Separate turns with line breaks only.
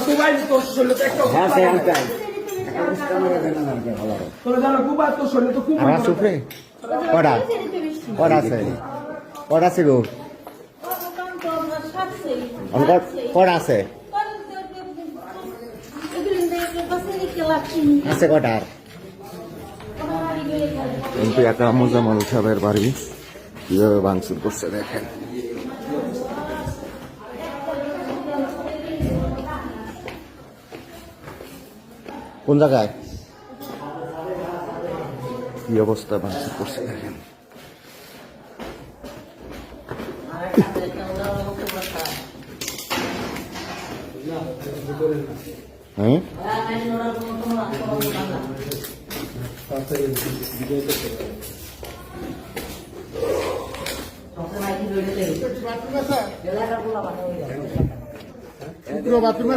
কুবাই তোর শরীরে তো একটা
হ্যাঁ সে আনতে
তোর জানো কুবা তোর শরীরে তো কুবা
আমার সুপ্রে কটা কটা আছে কটা আছে গো কটা আছে আছে কটার কিন্তু একা মোজাম্মেল সাহেবের বাড়ি কিভাবে ভাঙচুর করছে দেখেন কোন জায়গায় কি অবস্থা ভাঙচুর করছে দেখেন হ্যাঁ বাথরুম আছে